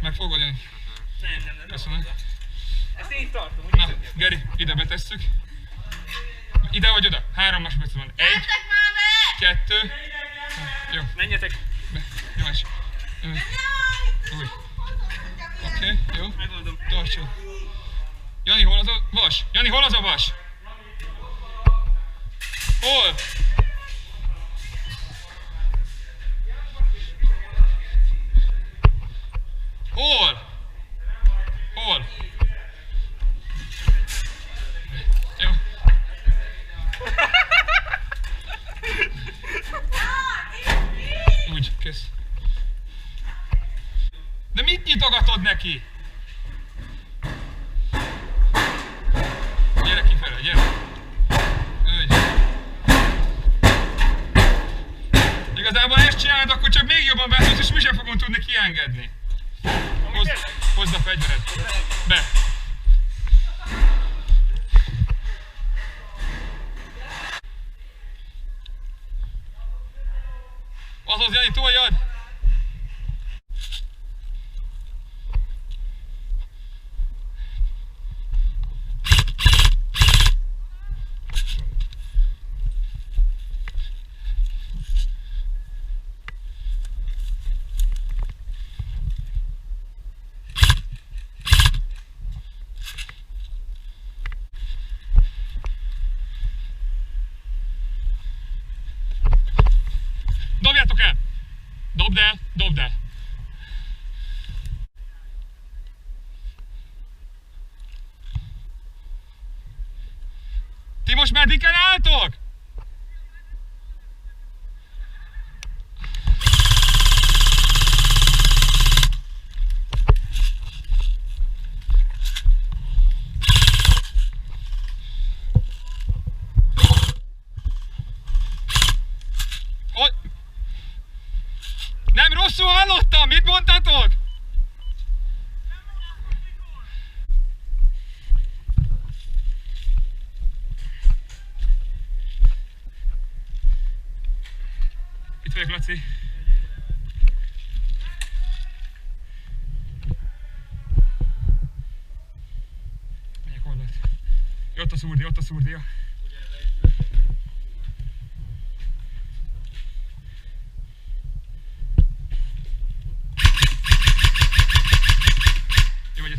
Megfogod, Jani? Nem. Köszönöm. Ezt én tartom, Na, Geri, ide betesszük. Ide vagy oda? 3 másodperc van. 1, 2, jó. Menjetek. Nyomás. Úgy. Oké, jó. Megoldom. Tartsd. Jani, hol az a vas? Jani, hol az a vas? Hol? Hol? Hol? Jó. Úgy, kész. De mit nyitogatod neki? Gyere kifele, gyere. Úgy. Igazából ezt csinálod, akkor csak még jobban veszünk, és mi sem fogunk tudni kiengedni. Hozd a fegyvered. Be. Azaz, Jani, toljad! Dobjátok el! Dobd el, dobd el! Ti most mediken álltok? Nem rosszul hallottam, mit mondtatok? Itt vagyok, Laci. Melyik oldalt? Ott a szurdi, ott a szurdia.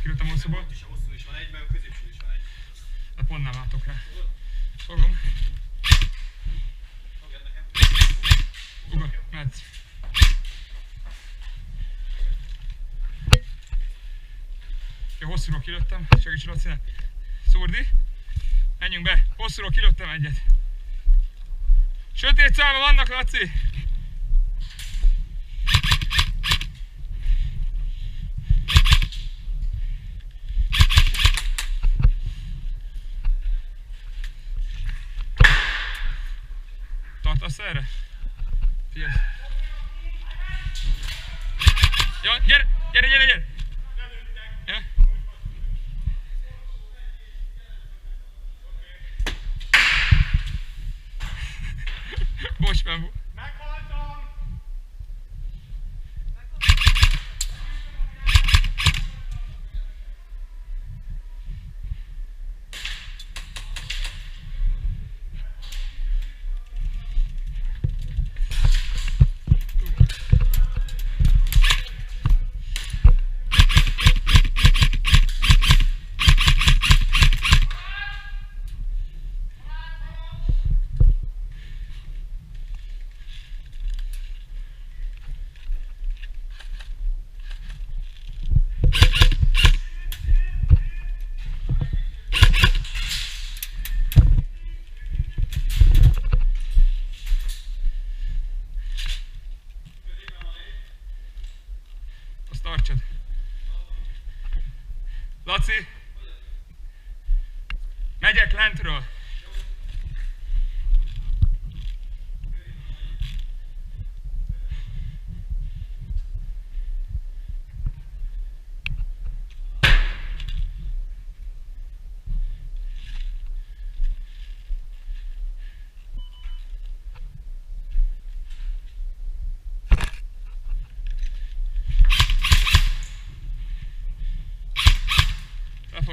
Kilőttem hosszúból. Ott is a hosszú is van egy, meg a középső is van egy. De pont nem látok rá. Fogom. Fogjad nekem. Uga, mehetsz. Jó, hosszúról kilőttem. Segíts Lacinek. Szurdi. Menjünk be. Hosszúról kilőttem egyet. Sötét szálba vannak, Laci. Tartasz erre? Figyelj! Ja, gyere! Ja? Bocs, Pembu. Meghaltam! Tartsad. Laci! Megyek lentről.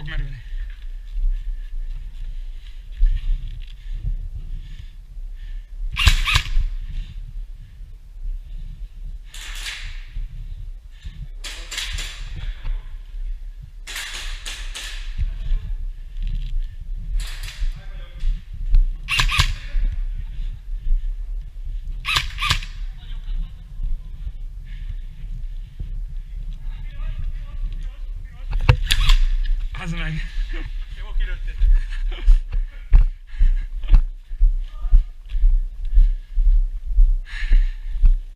fog merülni. Az meg. Jó, kilőttétek.